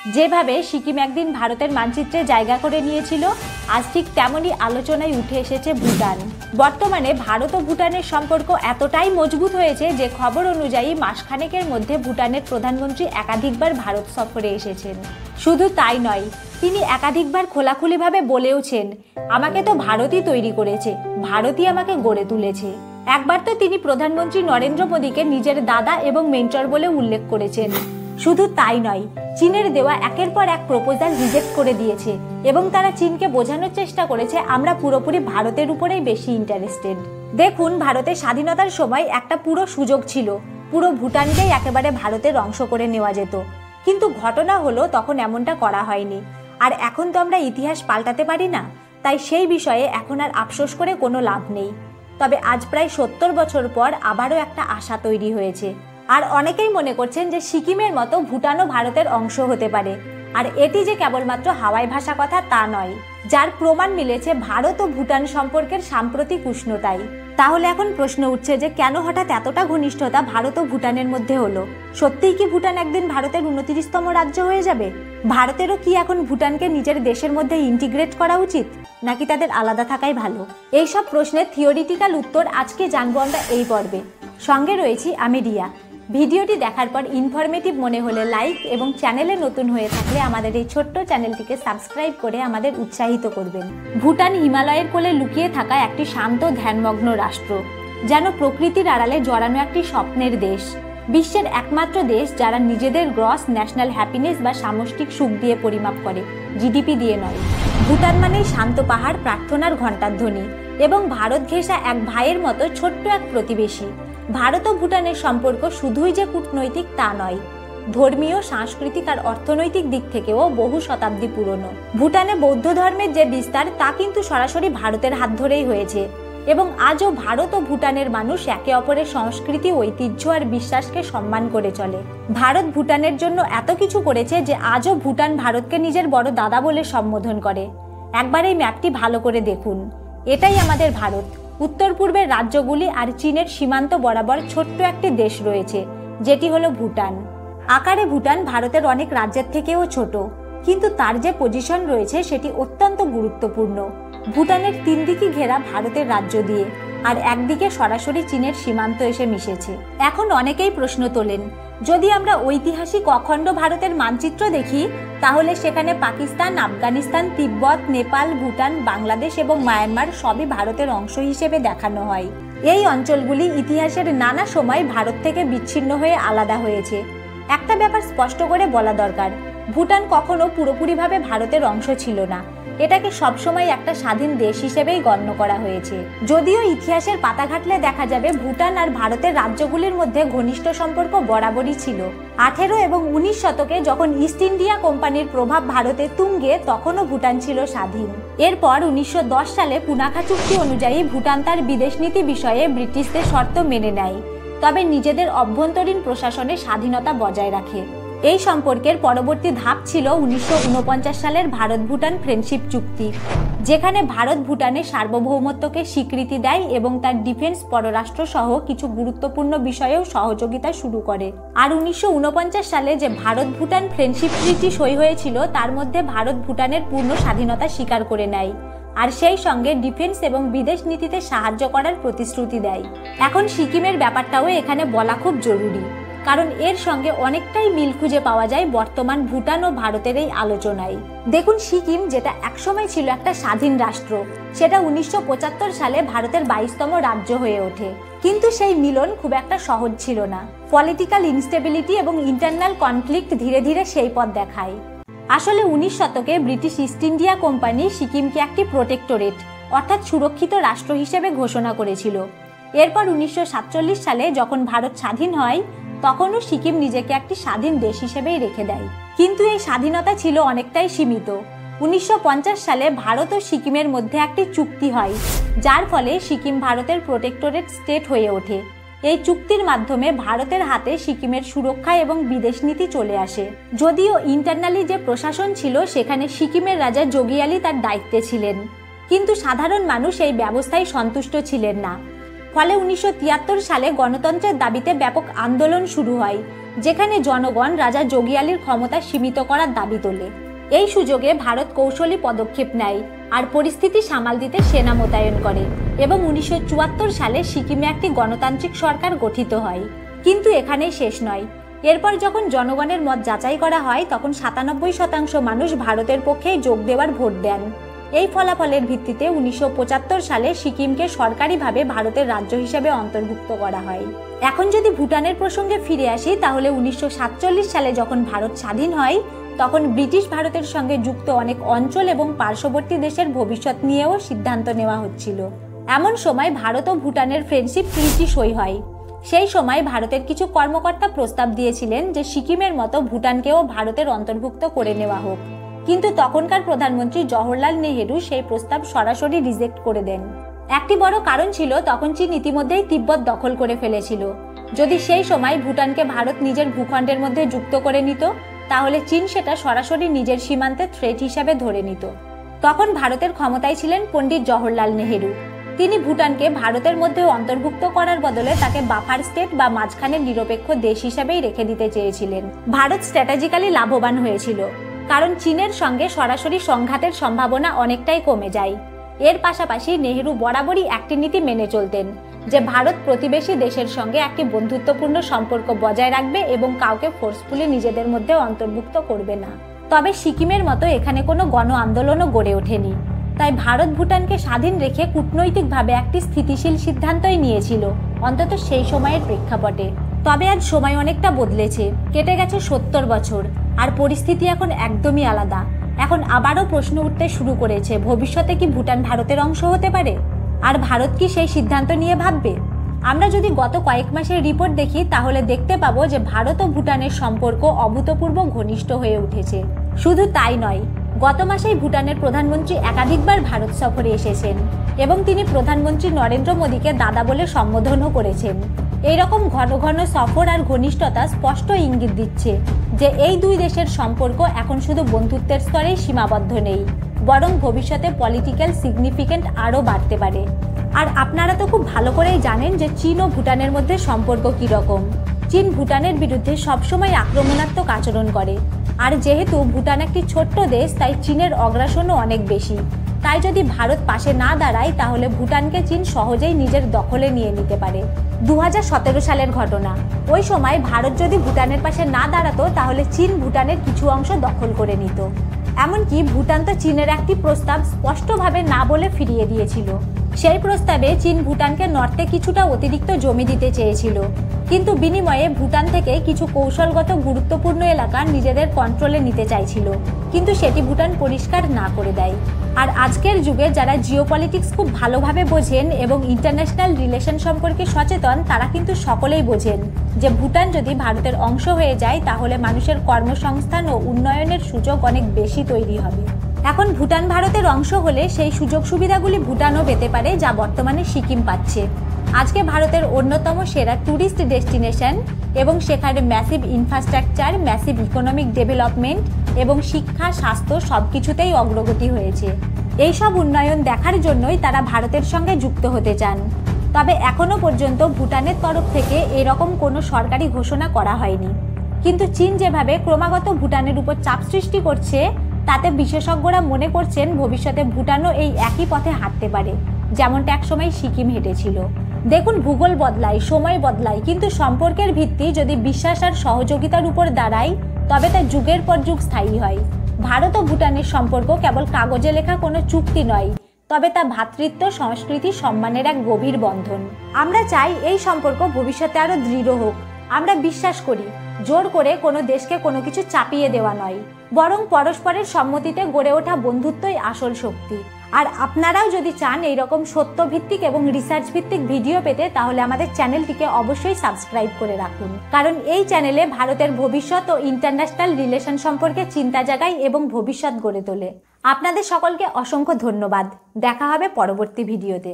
যেভাবে সিকিম একদিন ভারতের মানচিত্রে জায়গা করে নিয়েছিল, আজ ঠিক তেমনই আলোচনায় উঠে এসেছে ভুটান। বর্তমানে ভারত ও ভুটানের সম্পর্ক এতটাই মজবুত হয়েছে যে খবর অনুযায়ী মাসখানেকের মধ্যে ভুটানের প্রধানমন্ত্রী একাধিকবার ভারত সফরে এসেছেন। শুধু তাই নয়, তিনি একাধিকবার খোলাখুলিভাবে বলেওছেন, আমাকে তো ভারতই তৈরি করেছে, ভারতই আমাকে গড়ে তুলেছে। একবার তো তিনি প্রধানমন্ত্রী নরেন্দ্র মোদীকে নিজের দাদা এবং মেন্টর বলে উল্লেখ করেছেন। শুধু তাই নয়, চীনের দেওয়া একের পর এক প্রপোজাল রিজেক্ট করে দিয়েছে এবং তারা চীনকে বোঝানোর চেষ্টা করেছে আমরা পুরোপুরি ভারতের উপরেই বেশি ইন্টারেস্টেড। দেখুন, ভারতের স্বাধীনতার সময় একটা পুরো সুযোগ ছিল, পুরো ভুটানকেই একেবারে ভারতের অংশ করে নেওয়া যেত, কিন্তু ঘটনা হলো তখন এমনটা করা হয়নি। আর এখন তো আমরা ইতিহাস পাল্টাতে পারি না, তাই সেই বিষয়ে এখন আর আফসোস করে কোনো লাভ নেই। তবে আজ প্রায় 70 বছর পর আবারও একটা আশা তৈরি হয়েছে। আর অনেকেই মনে করছেন যে সিকিমের মতো ভুটানও ভারতের অংশ হতে পারে। আর এটি যে কেবলমাত্র হাওয়াই ভাষা কথা তা নয়, যার প্রমাণ মিলেছে ভারত ও ভুটান সম্পর্কের সাম্প্রতিক উষ্ণতায়। তাহলে এখন প্রশ্ন উঠছে যে কেন হঠাৎ এতটা ঘনিষ্ঠতা ভারত ও ভুটানের মধ্যে হলো? সত্যিই কি ভুটান একদিন ভারতের 29তম রাজ্য হয়ে যাবে? ভারতেরও কি এখন ভুটানকে নিজের দেশের মধ্যে ইন্টিগ্রেট করা উচিত, নাকি তাদের আলাদা থাকাই ভালো? এইসব প্রশ্নের থিওরিটিক্যাল উত্তর আজকে জানবো আমরা এই পর্বে। সঙ্গে রয়েছি আমি রিয়া। ভিডিওটি দেখার পর ইনফরমেটিভ মনে হলে লাইক এবং চ্যানেলে নতুন হয়ে থাকলে আমাদের এই ছোট্ট চ্যানেলটিকে সাবস্ক্রাইব করে আমাদের উৎসাহিত করবেন। ভুটান হিমালয়ের কোলে লুকিয়ে থাকা একটি শান্ত ধ্যানমগ্ন রাষ্ট্র, যেন প্রকৃতির আড়ালে জড়ানো একটি স্বপ্নের দেশ। বিশ্বের একমাত্র দেশ যারা নিজেদের গ্রস ন্যাশনাল হ্যাপিনেস বা সামষ্টিক সুখ দিয়ে পরিমাপ করে, জিডিপি দিয়ে নয়। ভুটান মানেই শান্ত পাহাড়, প্রার্থনার ঘণ্টার ধ্বনি এবং ভারত ঘেঁষা এক ভাইয়ের মতো ছোট্ট এক প্রতিবেশী। ভারত ও ভুটানের সম্পর্ক শুধুই যে কূটনৈতিক তা নয়, ধর্মীয়, সাংস্কৃতিক আর অর্থনৈতিক দিক থেকেও বহু শতাব্দী পুরনো। ভুটানে বৌদ্ধ ধর্মের যে বিস্তার তা কিন্তু সরাসরি ভারতের হাত ধরেই হয়েছে এবং আজও ভারত ও ভুটানের মানুষ একে অপরের সংস্কৃতি, ঐতিহ্য আর বিশ্বাসকে সম্মান করে চলে। ভারত ভুটানের জন্য এত কিছু করেছে যে আজও ভুটান ভারতকে নিজের বড় দাদা বলে সম্বোধন করে। একবার এই ম্যাপটি ভালো করে দেখুন, এটাই আমাদের ভারত। উত্তর পূর্বের রাজ্যগুলি আর চীনের সীমান্ত বরাবর ছোট্ট একটি দেশ রয়েছে, যেটি হলো ভুটান। আকারে ভুটান ভারতের অনেক রাজ্যের থেকেও ছোট, কিন্তু তার যে পজিশন রয়েছে সেটি অত্যন্ত গুরুত্বপূর্ণ। ভুটানের 3 দিকই ঘেরা ভারতের রাজ্য দিয়ে, আর একদিকে সরাসরি চীনের সীমান্ত এসে মিশেছে। এখন অনেকেই প্রশ্ন তোলেন, যদি আমরা ঐতিহাসিক অখণ্ড ভারতের মানচিত্র দেখি, তাহলে সেখানে পাকিস্তান, আফগানিস্তান, তিব্বত, নেপাল, ভুটান, বাংলাদেশ এবং মায়ানমার সবই ভারতের অংশ হিসেবে দেখানো হয়। এই অঞ্চলগুলি ইতিহাসের নানা সময় ভারত থেকে বিচ্ছিন্ন হয়ে আলাদা হয়েছে। একটা ব্যাপার স্পষ্ট করে বলা দরকার, ভুটান কখনো পুরোপুরিভাবে ভারতের অংশ ছিল না। এটাকে সবসময় একটা স্বাধীন দেশ হিসেবেই গণ্য করা হয়েছে। যদিও ইতিহাসের পাতা ঘাটলে দেখা যাবে ভুটান আর ভারতের রাজ্যগুলির মধ্যে ঘনিষ্ঠ সম্পর্ক বরাবরই ছিল। 18 এবং 19 শতকে যখন ইস্ট ইন্ডিয়া কোম্পানির প্রভাব ভারতে তুঙ্গে, তখনও ভুটান ছিল স্বাধীন। এরপর 1910 সালে পুনাখা চুক্তি অনুযায়ী ভুটান তার বিদেশ নীতি বিষয়ে ব্রিটিশদের শর্ত মেনে নেয়, তবে নিজেদের অভ্যন্তরীণ প্রশাসনে স্বাধীনতা বজায় রাখে। এই সম্পর্কের পরবর্তী ধাপ ছিল 1949 সালের ভারত ভুটান ফ্রেন্ডশিপ চুক্তি, যেখানে ভারত ভুটানের সার্বভৌমত্বকে স্বীকৃতি দেয় এবং তার ডিফেন্স, পররাষ্ট্র সহ কিছু গুরুত্বপূর্ণ বিষয়েও সহযোগিতা শুরু করে। আর 1949 সালে যে ভারত ভুটান ফ্রেন্ডশিপ ট্রিটি সই হয়েছিল, তার মধ্যে ভারত ভুটানের পূর্ণ স্বাধীনতা স্বীকার করে নেয় আর সেই সঙ্গে ডিফেন্স এবং বিদেশ নীতিতে সাহায্য করার প্রতিশ্রুতি দেয়। এখন সিকিমের ব্যাপারটাও এখানে বলা খুব জরুরি, কারণ এর সঙ্গে অনেকটাই মিল খুঁজে পাওয়া যায় বর্তমান ভুটান ও ভারতের এই আলোচনায়। দেখুন, সিকিম যেটা একসময় ছিল একটা স্বাধীন রাষ্ট্র, সেটা 1975 সালে ভারতের 22তম রাজ্য হয়ে ওঠে। কিন্তু সেই মিলন খুব একটা সহজ ছিল না। পলিটিক্যাল ইনস্টেবিলিটি এবং ইন্টারনাল কনফ্লিক্ট ধীরে ধীরে সেই পথ দেখায়। আসলে 19 শতকে ব্রিটিশ ইস্ট ইন্ডিয়া কোম্পানি সিকিমকে একটি প্রোটেক্টরেট অর্থাৎ সুরক্ষিত রাষ্ট্র হিসেবে ঘোষণা করেছিল। এরপর 1947 সালে যখন ভারত স্বাধীন হয়, তখনও সিকিম নিজেকে একটি স্বাধীন দেশ হিসেবেই রেখে দেয়। কিন্তু এই স্বাধীনতা ছিল অনেকটাই সীমিত। 1950 সালে ভারত ও সিকিমের মধ্যে একটি চুক্তি হয়, যার ফলে সিকিম ভারতের প্রোটেক্টরেট স্টেট হয়ে ওঠে। এই চুক্তির মাধ্যমে ভারতের হাতে সিকিমের সুরক্ষা এবং বিদেশ নীতি চলে আসে। যদিও ইন্টারনালি যে প্রশাসন ছিল, সেখানে সিকিমের রাজা যোগিয়ালি তার দায়িত্বে ছিলেন, কিন্তু সাধারণ মানুষ এই ব্যবস্থায় সন্তুষ্ট ছিলেন না। ফলে 1973 সালে গণতন্ত্রের দাবিতে ব্যাপক আন্দোলন শুরু হয় যেখানে জনগণ রাজা যোগিয়ালির ক্ষমতা সীমিত করার দাবি তোলে। এই সুযোগে ভারত কৌশলী পদক্ষেপ নেয় আর পরিস্থিতি সামাল দিতে সেনা মোতায়েন করে এবং 1974 সালে সিকিমে একটি গণতান্ত্রিক সরকার গঠিত হয়। কিন্তু এখানেই শেষ নয়। এরপর যখন জনগণের মত যাচাই করা হয় তখন 97% মানুষ ভারতের পক্ষেই যোগ দেওয়ার ভোট দেন। এই ফলাফলের ভিত্তিতে 1975 সালে সিকিমকে সরকারিভাবে ভারতের রাজ্য হিসেবে অন্তর্ভুক্ত করা হয়। এখন যদি ভুটানের প্রসঙ্গে ফিরে আসি তাহলে 1947 সালে যখন ভারত স্বাধীন হয় তখন ব্রিটিশ ভারতের সঙ্গে যুক্ত অনেক অঞ্চল এবং পার্শ্ববর্তী দেশের ভবিষ্যৎ নিয়েও সিদ্ধান্ত নেওয়া হচ্ছিল। এমন সময় ভারত ও ভুটানের ফ্রেন্ডশিপ ট্রিটি সই হয়। সেই সময় ভারতের কিছু কর্মকর্তা প্রস্তাব দিয়েছিলেন যে সিকিমের মতো ভুটানকেও ভারতের অন্তর্ভুক্ত করে নেওয়া হোক, কিন্তু তখনকার প্রধানমন্ত্রী জওহরলাল নেহেরু সেই প্রস্তাব সরাসরি রিজেক্ট করে দেন। একটি বড় কারণ ছিল তখন চীন ইতিমধ্যেই তিব্বত দখল করে ফেলেছিল। যদি সেই সময় ভুটানকে ভারত নিজের ভূখণ্ডের মধ্যে যুক্ত করে নিত তাহলে চীন সেটা সরাসরি নিজের সীমান্তে থ্রেট হিসাবে ধরে নিত। তখন ভারতের ক্ষমতায় ছিলেন পণ্ডিত জওহরলাল নেহেরু। তিনি ভুটানকে ভারতের মধ্যে অন্তর্ভুক্ত করার বদলে তাকে বাফার স্টেট বা মাঝখানের নিরপেক্ষ দেশ হিসেবেই রেখে দিতে চেয়েছিলেন। ভারত স্ট্র্যাটেজিক্যালি লাভবান হয়েছিল, কারণ চীনের সঙ্গে সরাসরি সংঘাতের সম্ভাবনা অনেকটাই কমে যায়। এর পাশাপাশি নেহেরু বরাবরই একটি নীতি মেনে চলতেন যে ভারত প্রতিবেশী দেশের সঙ্গে একটি বন্ধুত্বপূর্ণ সম্পর্ক বজায় রাখবে এবং কাউকে ফোর্সফুলি নিজেদের মধ্যে অন্তর্ভুক্ত করবে না। তবে সিকিমের মতো এখানে কোনো গণ আন্দোলনও গড়ে ওঠেনি। তাই ভারত ভুটানকে স্বাধীন রেখে কূটনৈতিকভাবে একটি স্থিতিশীল সিদ্ধান্তই নিয়েছিল, অন্তত সেই সময়ের প্রেক্ষাপটে। তবে আজ সময় অনেকটা বদলেছে, কেটে গেছে 70 বছর, আর পরিস্থিতি এখন একদমই আলাদা। এখন আবারও প্রশ্ন উঠতে শুরু করেছে, ভবিষ্যতে কি ভুটান ভারতের অংশ হতে পারে? আর ভারত কি সেই সিদ্ধান্ত নিয়ে ভাববে? আমরা যদি গত কয়েক মাসের রিপোর্ট দেখি তাহলে দেখতে পাবো যে ভারত ও ভুটানের সম্পর্ক অভূতপূর্ব ঘনিষ্ঠ হয়ে উঠেছে। শুধু তাই নয়, গত মাসেই ভুটানের প্রধানমন্ত্রী একাধিকবার ভারত সফরে এসেছেন এবং তিনি প্রধানমন্ত্রী নরেন্দ্র মোদীকে দাদা বলে সম্বোধনও করেছেন। এইরকম ঘন ঘন সফর আর ঘনিষ্ঠতা স্পষ্ট ইঙ্গিত দিচ্ছে যে এই দুই দেশের সম্পর্ক এখন শুধু বন্ধুত্বের স্তরেই সীমাবদ্ধ নেই, বরং ভবিষ্যতে পলিটিক্যাল সিগনিফিকেন্ট আরও বাড়তে পারে। আর আপনারা তো খুব ভালো করেই জানেন যে চীন ও ভুটানের মধ্যে সম্পর্ক কীরকম। চীন ভুটানের বিরুদ্ধে সবসময় আক্রমণাত্মক আচরণ করে, আর যেহেতু ভুটান একটি ছোট্ট দেশ তাই চীনের অগ্রাসনও অনেক বেশি। তাই যদি ভারত পাশে না দাঁড়ায় তাহলে ভুটানকে চীন সহজেই নিজের দখলে নিয়ে নিতে পারে। 2017 সালের ঘটনা, ওই সময় ভারত যদি ভুটানের পাশে না দাঁড়াতো তাহলে চীন ভুটানের কিছু অংশ দখল করে নিত। এমনকি ভুটান তো চীনের একটি প্রস্তাব স্পষ্টভাবে না বলে ফিরিয়ে দিয়েছিল। সেই প্রস্তাবে চীন ভুটানকে নর্থে কিছুটা অতিরিক্ত জমি দিতে চেয়েছিল, কিন্তু বিনিময়ে ভুটান থেকে কিছু কৌশলগত গুরুত্বপূর্ণ এলাকা নিজেদের কন্ট্রোলে নিতে চাইছিল, কিন্তু সেটি ভুটান পরিষ্কার না করে দেয়। আর আজকের যুগে যারা জিওপলিটিক্স খুব ভালোভাবে বোঝেন এবং ইন্টারন্যাশনাল রিলেশন সম্পর্কে সচেতন তারা কিন্তু সকলেই বোঝেন যে ভুটান যদি ভারতের অংশ হয়ে যায় তাহলে মানুষের কর্মসংস্থান ও উন্নয়নের সুযোগ অনেক বেশি তৈরি হবে। এখন ভুটান ভারতের অংশ হলে সেই সুযোগ সুবিধাগুলি ভুটানও পেতে পারে যা বর্তমানে সিকিম পাচ্ছে। আজকে ভারতের অন্যতম সেরা ট্যুরিস্ট ডেস্টিনেশন এবং সেখানে massive infrastructure, massive economic development এবং শিক্ষা, স্বাস্থ্য সবকিছুতেই অগ্রগতি হয়েছে। এই সব উন্নয়ন দেখার জন্যই তারা ভারতের সঙ্গে যুক্ত হতে চান। তবে এখনো পর্যন্ত ভুটানের তরফ থেকে এরকম কোনো সরকারি ঘোষণা করা হয়নি। কিন্তু চীন যেভাবে ক্রমাগত ভুটানের উপর চাপ সৃষ্টি করছে তাতে বিশেষজ্ঞরা মনে করছেন ভবিষ্যতে ভুটানও এই একই পথে হাঁটতে পারে, যেমনটা একসময় সিকিম হেঁটেছিল। দেখুন, ভূগোল বদলায়, সময় বদলায়, কিন্তু সম্পর্কের ভিত্তি যদি বিশ্বাস আর সহযোগিতার উপর দাঁড়ায় তবে তা যুগের পর যুগ স্থায়ী হয়। ভারত ও ভুটানের সম্পর্ক কেবল কাগজে লেখা কোনো চুক্তি নয়, তবে তা ভ্রাতৃত্ব, সংস্কৃতি, সম্মানের এক গভীর বন্ধন। আমরা চাই এই সম্পর্ক ভবিষ্যতে আরো দৃঢ় হোক। আমরা বিশ্বাস করি জোর করে কোনো দেশকে কোনো কিছু চাপিয়ে দেওয়া নয়, বরং পরস্পরের সম্মতিতে গড়ে ওঠা বন্ধুত্বই আসল শক্তি। আর আপনারাও যদি চান এইরকম সত্যভিত্তিক এবং রিসার্চ ভিত্তিক ভিডিও পেতে তাহলে আমাদের চ্যানেলটিকে অবশ্যই সাবস্ক্রাইব করে রাখুন, কারণ এই চ্যানেলে ভারতের ভবিষ্যৎ ও ইন্টারন্যাশনাল রিলেশন সম্পর্কে চিন্তা জাগায় এবং ভবিষ্যৎ গড়ে তোলে। আপনাদের সকলকে অসংখ্য ধন্যবাদ। দেখা হবে পরবর্তী ভিডিওতে।